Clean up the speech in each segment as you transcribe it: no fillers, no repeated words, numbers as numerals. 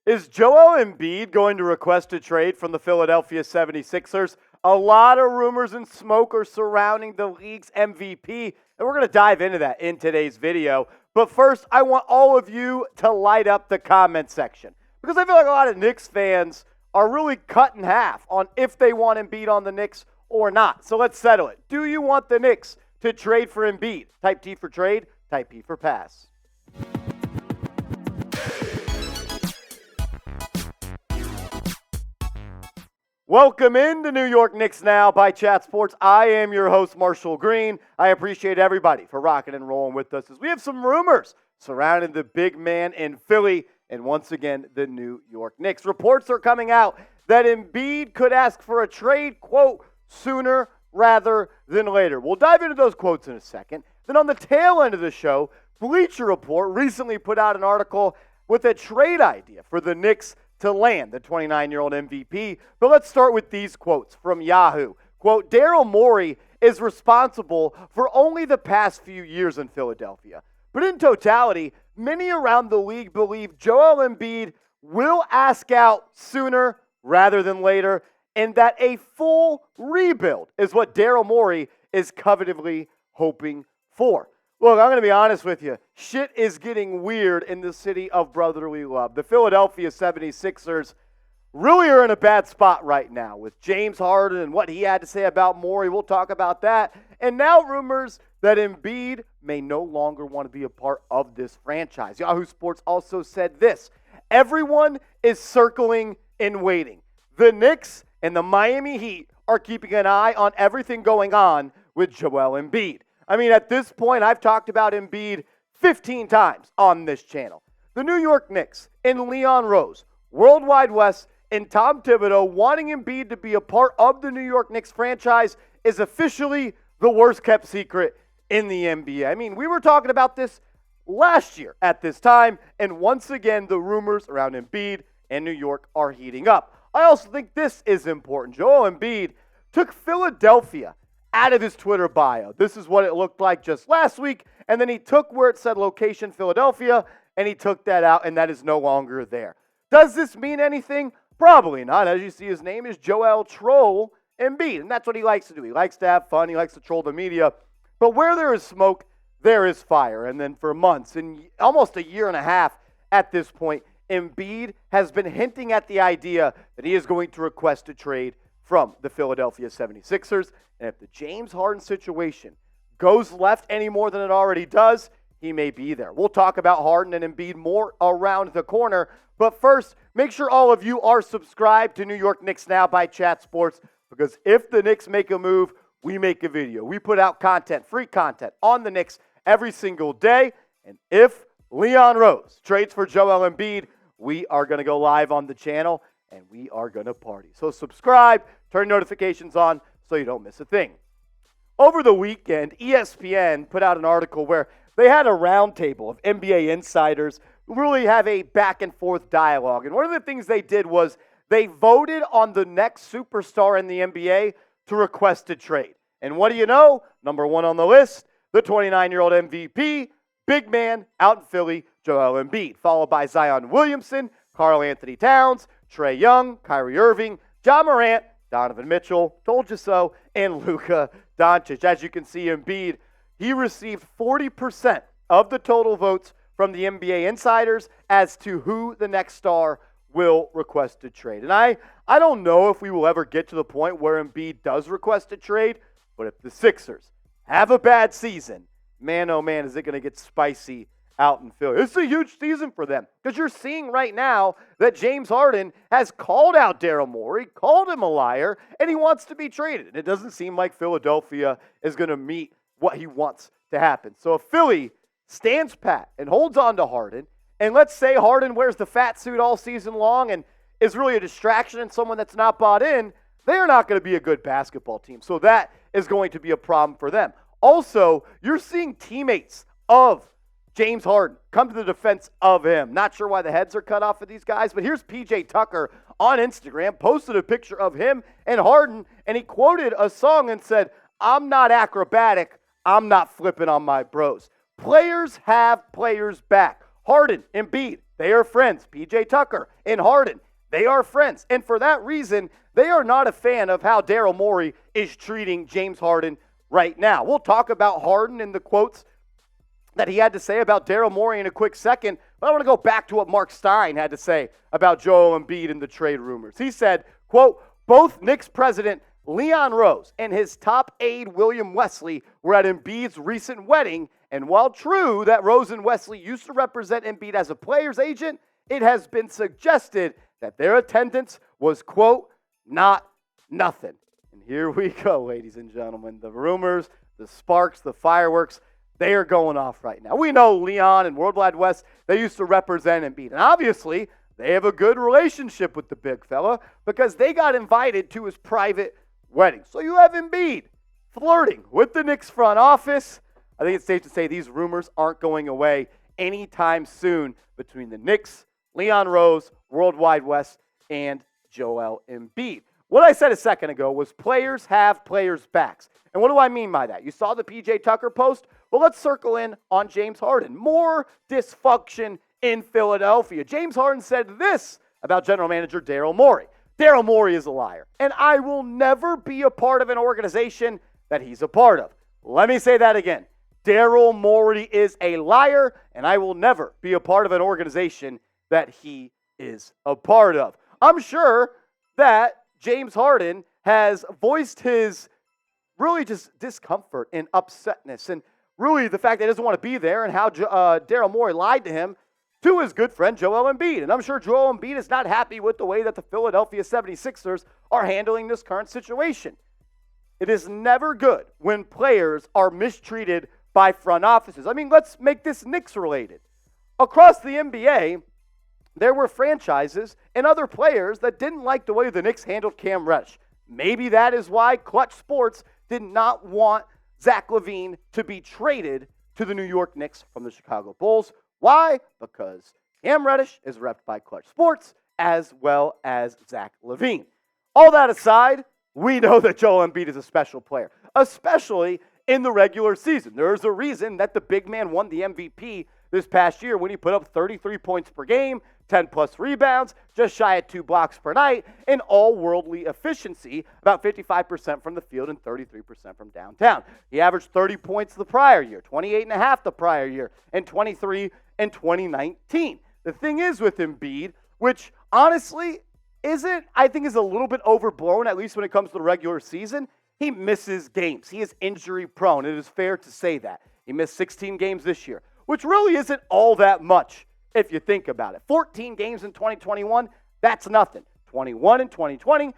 Is Joel Embiid going to request a trade from the Philadelphia 76ers? A lot of rumors and smoke are surrounding the league's MVP, and we're going to dive into that in today's video. But first, I want all of you to light up the comment section, because I feel like a lot of Knicks fans are really cut in half on if they want Embiid on the Knicks or not. So let's settle it. Do you want the Knicks to trade for Embiid? Type T for trade, type P for pass. Welcome into New York Knicks Now by Chat Sports. I am your host, Marshall Green. I appreciate everybody for rocking and rolling with us as we have some rumors surrounding the big man in Philly and once again, the New York Knicks. Reports are coming out that Embiid could ask for a trade, quote, sooner rather than later. We'll dive into those quotes in a second. Then on the tail end of the show, Bleacher Report recently put out an article with a trade idea for the Knicks to land the 29-year-old MVP. But let's start with these quotes from Yahoo. Quote, Daryl Morey is responsible for only the past few years in Philadelphia. But in totality, many around the league believe Joel Embiid will ask out sooner rather than later, and that a full rebuild is what Daryl Morey is covetedly hoping for. Look, I'm going to be honest with you. Shit is getting weird in the city of brotherly love. The Philadelphia 76ers really are in a bad spot right now with James Harden and what he had to say about Morey. We'll talk about that. And now rumors that Embiid may no longer want to be a part of this franchise. Yahoo Sports also said this: everyone is circling and waiting. The Knicks and the Miami Heat are keeping an eye on everything going on with Joel Embiid. I mean, at this point, I've talked about Embiid 15 times on this channel. The New York Knicks and Leon Rose, Worldwide West, and Tom Thibodeau wanting Embiid to be a part of the New York Knicks franchise is officially the worst-kept secret in the NBA. I mean, we were talking about this last year at this time, and once again, the rumors around Embiid and New York are heating up. I also think this is important. Joel Embiid took Philadelphia out of his Twitter bio. This is what it looked like just last week, and then he took where it said location Philadelphia, and he took that out, and that is no longer there. Does this mean anything? Probably not. As you see, his name is Joel Troll Embiid, and that's what he likes to do. He likes to have fun. He likes to troll the media. But where there is smoke, there is fire. And then for months, and almost a year and a half at this point, Embiid has been hinting at the idea that he is going to request a trade from the Philadelphia 76ers. And if the James Harden situation goes left any more than it already does, he may be there. We'll talk about Harden and Embiid more around the corner. But first, make sure all of you are subscribed to New York Knicks Now by Chat Sports, because if the Knicks make a move, we make a video. We put out content, free content on the Knicks every single day. And if Leon Rose trades for Joel Embiid, we are going to go live on the channel and we are going to party. So subscribe, turn notifications on so you don't miss a thing. Over the weekend, ESPN put out an article where they had a roundtable of NBA insiders who really have a back and forth dialogue. And one of the things they did was they voted on the next superstar in the NBA to request a trade. And what do you know? Number one on the list, the 29-year-old MVP, big man out in Philly, Joel Embiid, followed by Zion Williamson, Karl Anthony Towns, Trae Young, Kyrie Irving, Ja Morant, Donovan Mitchell, told you so, and Luka Doncic. As you can see, Embiid, he received 40% of the total votes from the NBA insiders as to who the next star will request a trade. And I don't know if we will ever get to the point where Embiid does request a trade, but if the Sixers have a bad season, man, oh man, is it going to get spicy out in Philly. It's a huge season for them because you're seeing right now that James Harden has called out Daryl Morey, called him a liar, and he wants to be traded. And it doesn't seem like Philadelphia is going to meet what he wants to happen. So if Philly stands pat and holds on to Harden, and let's say Harden wears the fat suit all season long and is really a distraction and someone that's not bought in, they are not going to be a good basketball team. So that is going to be a problem for them. Also, you're seeing teammates of James Harden come to the defense of him. Not sure why the heads are cut off of these guys, but here's PJ Tucker on Instagram, posted a picture of him and Harden, and he quoted a song and said, "I'm not acrobatic, I'm not flipping on my bros." Players have players back. Harden, Embiid, they are friends. PJ Tucker and Harden, they are friends. And for that reason, they are not a fan of how Daryl Morey is treating James Harden right now. We'll talk about Harden and the quotes that he had to say about Daryl Morey in a quick second, but I want to go back to what Mark Stein had to say about Joel Embiid and the trade rumors. He said, quote, both Knicks president Leon Rose and his top aide William Wesley were at Embiid's recent wedding, and while true that Rose and Wesley used to represent Embiid as a player's agent, it has been suggested that their attendance was, quote, not nothing. And here we go, ladies and gentlemen. The rumors, the sparks, the fireworks, they are going off right now. We know Leon and World Wide West, they used to represent Embiid. And obviously, they have a good relationship with the big fella because they got invited to his private wedding. So you have Embiid flirting with the Knicks front office. I think it's safe to say these rumors aren't going away anytime soon between the Knicks, Leon Rose, World Wide West, and Joel Embiid. What I said a second ago was players have players' backs. And what do I mean by that? You saw the PJ Tucker post? Well, let's circle in on James Harden. More dysfunction in Philadelphia. James Harden said this about general manager Daryl Morey. Daryl Morey is a liar, and I will never be a part of an organization that he's a part of. Let me say that again. Daryl Morey is a liar, and I will never be a part of an organization that he is a part of. I'm sure that James Harden has voiced his really just discomfort and upsetness and really the fact that he doesn't want to be there and how Daryl Morey lied to him to his good friend Joel Embiid. And I'm sure Joel Embiid is not happy with the way that the Philadelphia 76ers are handling this current situation. It is never good when players are mistreated by front offices. I mean, let's make this Knicks related. Across the NBA, there were franchises and other players that didn't like the way the Knicks handled Cam Reddish. Maybe that is why Clutch Sports did not want Zach LaVine to be traded to the New York Knicks from the Chicago Bulls. Why? Because Cam Reddish is repped by Clutch Sports as well as Zach LaVine. All that aside, we know that Joel Embiid is a special player, especially in the regular season. There's a reason that the big man won the MVP this past year when he put up 33 points per game, 10-plus rebounds, just shy of 2 blocks per night, and all-worldly efficiency, about 55% from the field and 33% from downtown. He averaged 30 points the prior year, 28.5 the prior year, and 23 in 2019. The thing is with Embiid, which honestly is a little bit overblown, at least when it comes to the regular season, he misses games. He is injury-prone. It is fair to say that. He missed 16 games this year, which really isn't all that much if you think about it. 14 games in 2021, that's nothing. 21 in 2020,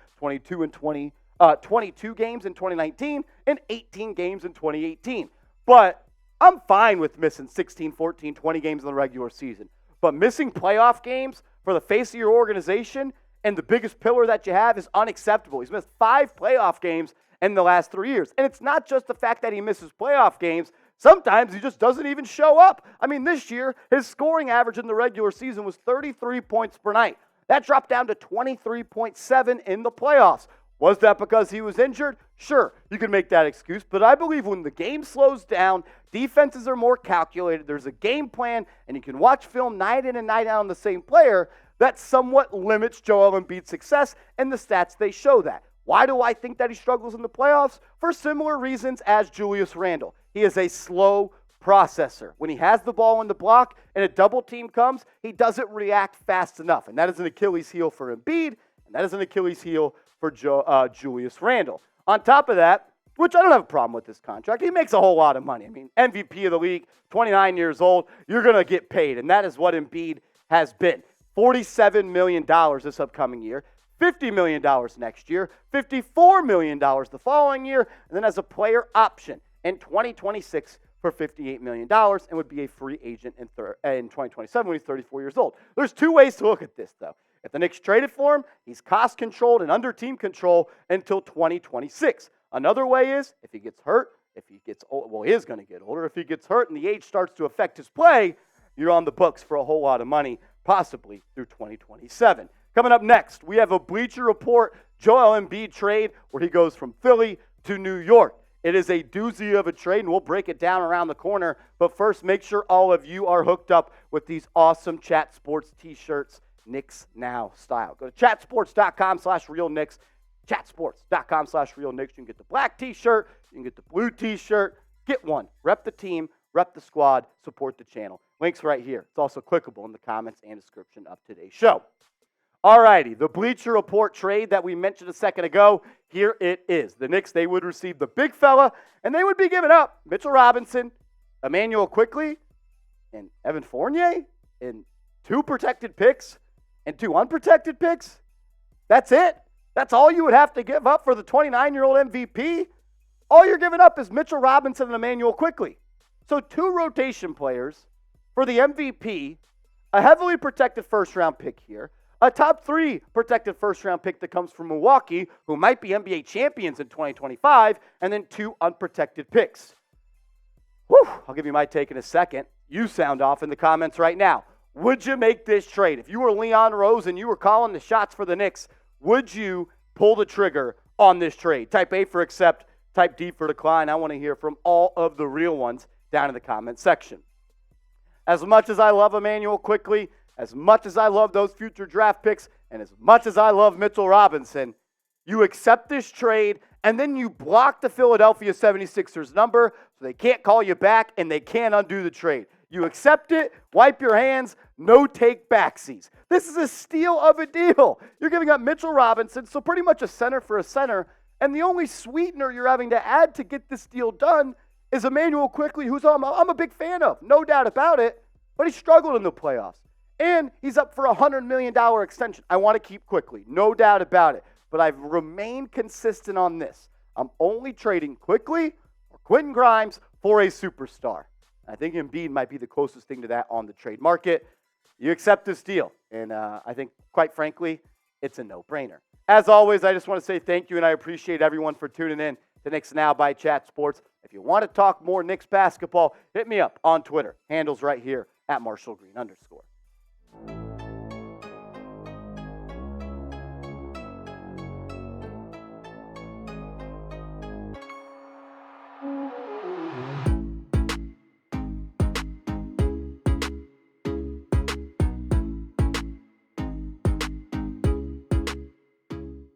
22 games in 2019, and 18 games in 2018. But I'm fine with missing 16, 14, 20 games in the regular season. But missing playoff games for the face of your organization and the biggest pillar that you have is unacceptable. He's missed 5 playoff games in the last 3 years. And it's not just the fact that he misses playoff games. Sometimes he just doesn't even show up. I mean, this year, his scoring average in the regular season was 33 points per night. That dropped down to 23.7 in the playoffs. Was that because he was injured? Sure, you can make that excuse, but I believe when the game slows down, defenses are more calculated, there's a game plan, and you can watch film night in and night out on the same player, that somewhat limits Joel Embiid's success, and the stats, they show that. Why do I think that he struggles in the playoffs? For similar reasons as Julius Randle. He is a slow processor. When he has the ball in the block and a double team comes, he doesn't react fast enough. And that is an Achilles heel for Embiid, and that is an Achilles heel for Julius Randle. On top of that, which I don't have a problem with this contract, he makes a whole lot of money. I mean, MVP of the league, 29 years old, you're going to get paid. And that is what Embiid has been. $47 million this upcoming year. $50 million next year, $54 million the following year, and then as a player option in 2026 for $58 million and would be a free agent in 2027 when he's 34 years old. There's 2 ways to look at this, though. If the Knicks traded for him, he's cost-controlled and under team control until 2026. Another way is if he gets hurt, if he gets old, well, he is going to get older. If he gets hurt and the age starts to affect his play, you're on the books for a whole lot of money, possibly through 2027. Coming up next, we have a Bleacher Report Joel Embiid trade where he goes from Philly to New York. It is a doozy of a trade, and we'll break it down around the corner. But first, make sure all of you are hooked up with these awesome Chat Sports t-shirts, Knicks Now style. Go to chatsports.com/realknicks, chatsports.com/realknicks. You can get the black t-shirt, you can get the blue t-shirt. Get one. Rep the team, rep the squad, support the channel. Link's right here. It's also clickable in the comments and description of today's show. All righty, the Bleacher Report trade that we mentioned a second ago, here it is. The Knicks, they would receive the big fella, and they would be giving up Mitchell Robinson, Emmanuel Quickley, and Evan Fournier, and 2 protected picks, and 2 unprotected picks. That's it. That's all you would have to give up for the 29-year-old MVP. All you're giving up is Mitchell Robinson and Emmanuel Quickley. So 2 rotation players for the MVP, a heavily protected first-round pick here, a top 3 protected first-round pick that comes from Milwaukee, who might be NBA champions in 2025, and then 2 unprotected picks. Whew, I'll give you my take in a second. You sound off in the comments right now. Would you make this trade? If you were Leon Rose and you were calling the shots for the Knicks, would you pull the trigger on this trade? Type A for accept, type D for decline. I want to hear from all of the real ones down in the comment section. As much as I love Emmanuel Quickley, as much as I love those future draft picks, and as much as I love Mitchell Robinson, you accept this trade, and then you block the Philadelphia 76ers number so they can't call you back and they can't undo the trade. You accept it, wipe your hands, no take backsies. This is a steal of a deal. You're giving up Mitchell Robinson, so pretty much a center for a center, and the only sweetener you're having to add to get this deal done is Emmanuel Quickley, who's I'm a big fan of, no doubt about it, but he struggled in the playoffs. And he's up for a $100 million extension. I want to keep Quickley, no doubt about it. But I've remained consistent on this. I'm only trading Quickley or Quentin Grimes for a superstar. I think Embiid might be the closest thing to that on the trade market. You accept this deal. And I think, quite frankly, it's a no-brainer. As always, I just want to say thank you, and I appreciate everyone for tuning in to Knicks Now by Chat Sports. If you want to talk more Knicks basketball, hit me up on Twitter. Handles right here at @MarshallGreen_.